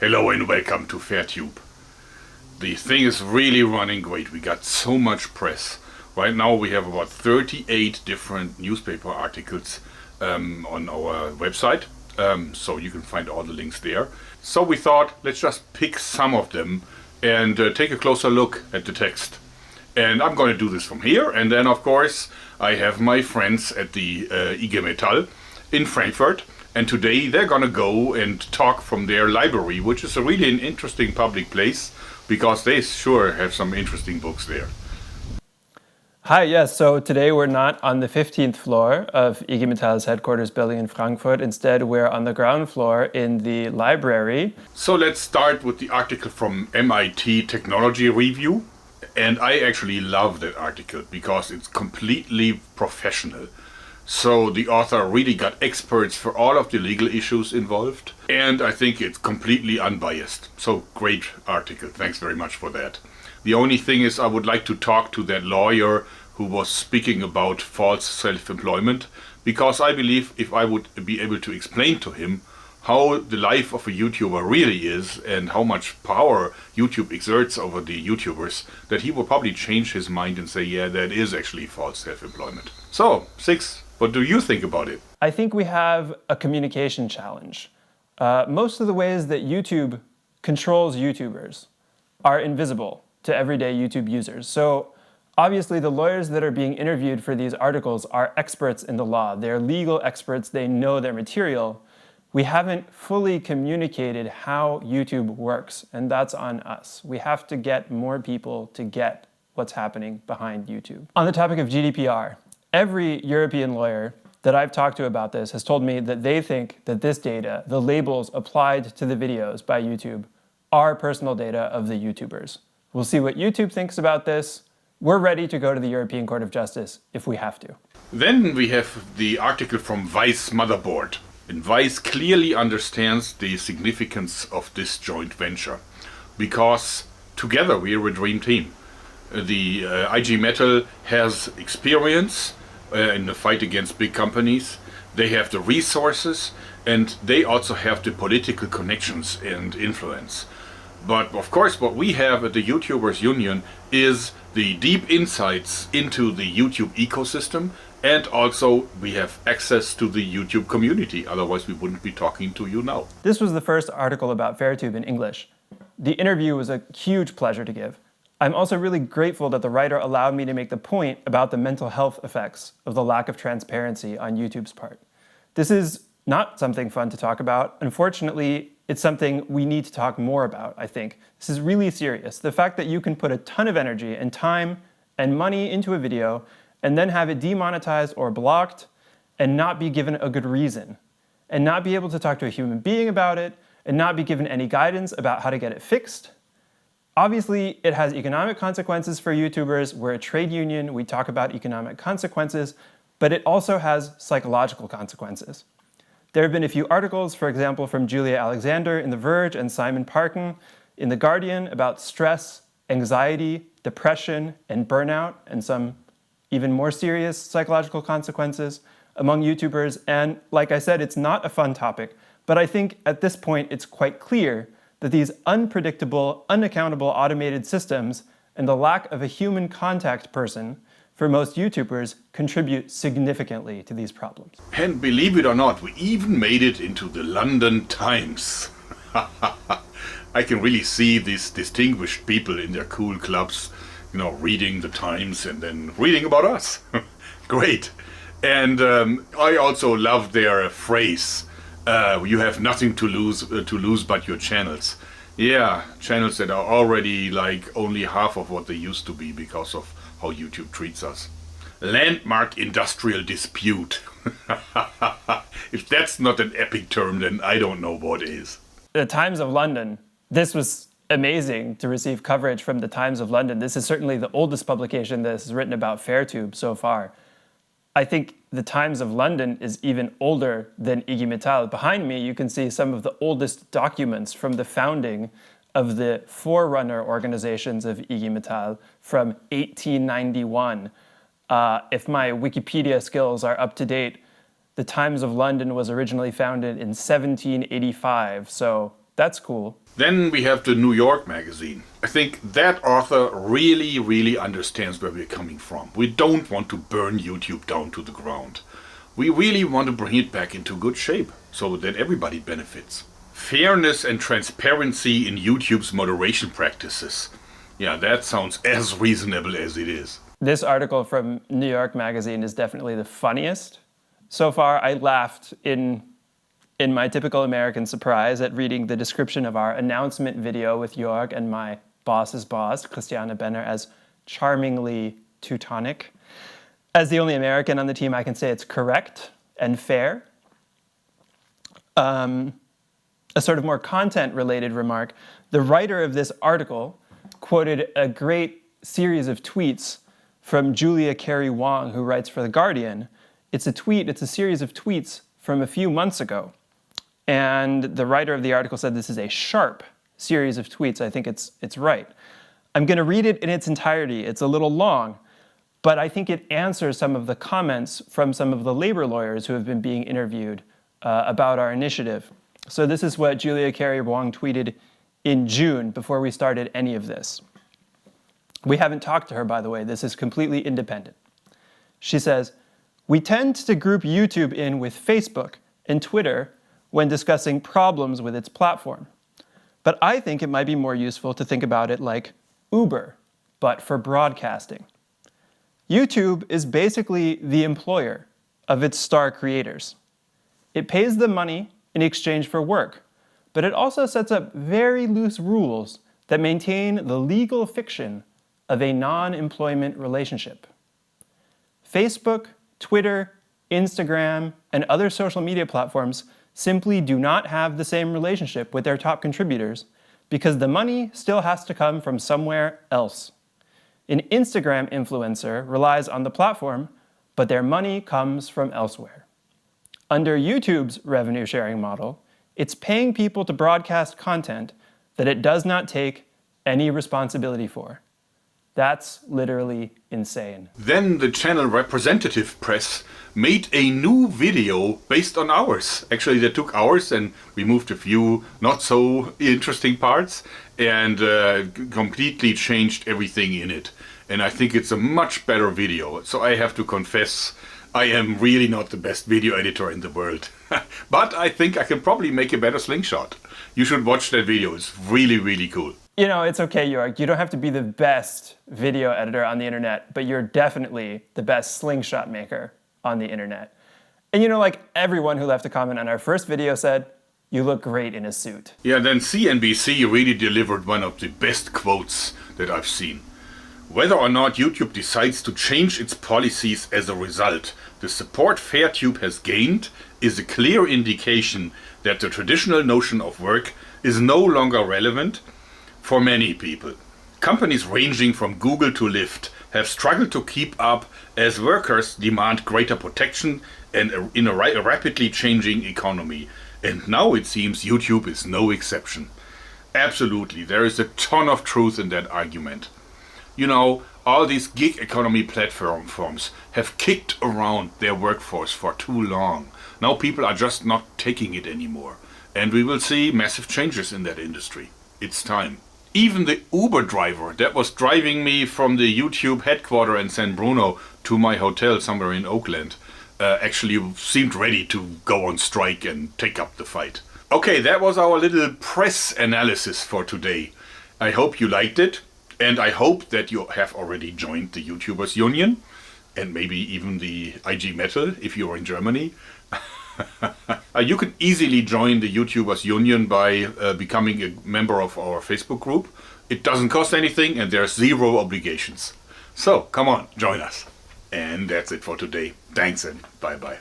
Hello and welcome to FairTube. The thing is really running great. We got so much press. Right now we have about 38 different newspaper articles on our website. So you can find all the links there. So we thought, let's just pick some of them and take a closer look at the text. And I'm going to do this from here. And then, of course, I have my friends at the IG Metall in Frankfurt. And today they're going to go and talk from their library, which is really an interesting public place because they sure have some interesting books there. Hi, yes, so today we're not on the 15th floor of IG Metall's headquarters building in Frankfurt. Instead, we're on the ground floor in the library. So let's start with the article from MIT Technology Review. And I actually love that article because it's completely professional. So the author really got experts for all of the legal issues involved. And I think it's completely unbiased. So great article. Thanks very much for that. The only thing is I would like to talk to that lawyer who was speaking about false self-employment, because I believe if I would be able to explain to him how the life of a YouTuber really is and how much power YouTube exerts over the YouTubers, that he will probably change his mind and say, yeah, that is actually false self-employment. So, Six, what do you think about it? I think we have a communication challenge. Most of the ways that YouTube controls YouTubers are invisible to everyday YouTube users. So obviously the lawyers that are being interviewed for these articles are experts in the law. They're legal experts, they know their material. We haven't fully communicated how YouTube works, and that's on us. We have to get more people to get what's happening behind YouTube. On the topic of GDPR, every European lawyer that I've talked to about this has told me that they think that this data, the labels applied to the videos by YouTube, are personal data of the YouTubers. We'll see what YouTube thinks about this. We're ready to go to the European Court of Justice if we have to. Then we have the article from Vice Motherboard. And Vice clearly understands the significance of this joint venture, because together we are a dream team. The IG Metall has experience in the fight against big companies. They have the resources and they also have the political connections and influence. But of course what we have at the YouTubers Union is the deep insights into the YouTube ecosystem, and also we have access to the YouTube community, otherwise we wouldn't be talking to you now. This was the first article about FairTube in English. The interview was a huge pleasure to give. I'm also really grateful that the writer allowed me to make the point about the mental health effects of the lack of transparency on YouTube's part. This is not something fun to talk about. Unfortunately, it's something we need to talk more about, I think. This is really serious. The fact that you can put a ton of energy and time and money into a video and then have it demonetized or blocked and not be given a good reason, and not be able to talk to a human being about it, and not be given any guidance about how to get it fixed. Obviously, it has economic consequences for YouTubers. We're a trade union, we talk about economic consequences, but it also has psychological consequences. There have been a few articles, for example, from Julia Alexander in The Verge and Simon Parkin in The Guardian about stress, anxiety, depression, and burnout, and some even more serious psychological consequences among YouTubers. And like I said, it's not a fun topic, but I think at this point it's quite clear that these unpredictable, unaccountable automated systems and the lack of a human contact person for most YouTubers contribute significantly to these problems. And believe it or not, we even made it into the London Times. I can really see these distinguished people in their cool clubs, you know, reading the Times and then reading about us. Great. And I also love their phrase, you have nothing to lose but your channels. Yeah, channels that are already like only half of what they used to be because of how YouTube treats us. Landmark industrial dispute. If that's not an epic term, then I don't know what is. The Times of London. This was amazing to receive coverage from the Times of London. This is certainly the oldest publication that has written about FairTube so far. I think the Times of London is even older than IG Metall. Behind me, you can see some of the oldest documents from the founding of the forerunner organizations of IG Metall from 1891. If my Wikipedia skills are up to date, the Times of London was originally founded in 1785, so That's cool. Then we have the New York magazine. I think that author really, really understands where we're coming from. We don't want to burn YouTube down to the ground. We really want to bring it back into good shape so that everybody benefits. Fairness and transparency in YouTube's moderation practices. Yeah, that sounds as reasonable as it is. This article from New York magazine is definitely the funniest. So far, I laughed in my typical American surprise at reading the description of our announcement video with Jörg and my boss's boss, Christiane Benner, as charmingly Teutonic. As the only American on the team, I can say it's correct and fair. A sort of more content-related remark, the writer of this article quoted a great series of tweets from Julia Carey Wong, who writes for The Guardian. It's a series of tweets from a few months ago. And the writer of the article said this is a sharp series of tweets. I think it's right. I'm going to read it in its entirety. It's a little long, but I think it answers some of the comments from some of the labor lawyers who have been being interviewed about our initiative. So this is what Julia Carey Wong tweeted in June before we started any of this. We haven't talked to her, by the way. This is completely independent. She says, "We tend to group YouTube in with Facebook and Twitter when discussing problems with its platform. But I think it might be more useful to think about it like Uber, but for broadcasting. YouTube is basically the employer of its star creators. It pays them money in exchange for work, but it also sets up very loose rules that maintain the legal fiction of a non-employment relationship. Facebook, Twitter, Instagram, and other social media platforms simply do not have the same relationship with their top contributors because the money still has to come from somewhere else. An Instagram influencer relies on the platform, but their money comes from elsewhere. Under YouTube's revenue sharing model, it's paying people to broadcast content that it does not take any responsibility for. That's literally insane." Then the channel Representative Press made a new video based on ours. Actually, they took ours and removed a few not so interesting parts and completely changed everything in it. And I think it's a much better video. So I have to confess, I am really not the best video editor in the world. But I think I can probably make a better slingshot. You should watch that video. It's really, really cool. You know, it's okay, Jörg. You don't have to be the best video editor on the internet, but you're definitely the best slingshot maker on the internet. And you know, like everyone who left a comment on our first video said, "You look great in a suit." Yeah, then CNBC really delivered one of the best quotes that I've seen. "Whether or not YouTube decides to change its policies as a result, the support FairTube has gained is a clear indication that the traditional notion of work is no longer relevant for many people. Companies ranging from Google to Lyft have struggled to keep up as workers demand greater protection and in a rapidly changing economy. And now it seems YouTube is no exception." Absolutely, there is a ton of truth in that argument. You know, all these gig economy platforms have kicked around their workforce for too long. Now people are just not taking it anymore. And we will see massive changes in that industry. It's time. Even the Uber driver that was driving me from the YouTube headquarters in San Bruno to my hotel somewhere in Oakland actually seemed ready to go on strike and take up the fight. Okay, that was our little press analysis for today. I hope you liked it, and I hope that you have already joined the YouTubers Union, and maybe even the IG Metal if you're in Germany. You can easily join the YouTubers Union by becoming a member of our Facebook group. It doesn't cost anything and there's zero obligations. So come on, join us. And that's it for today. Thanks and bye-bye.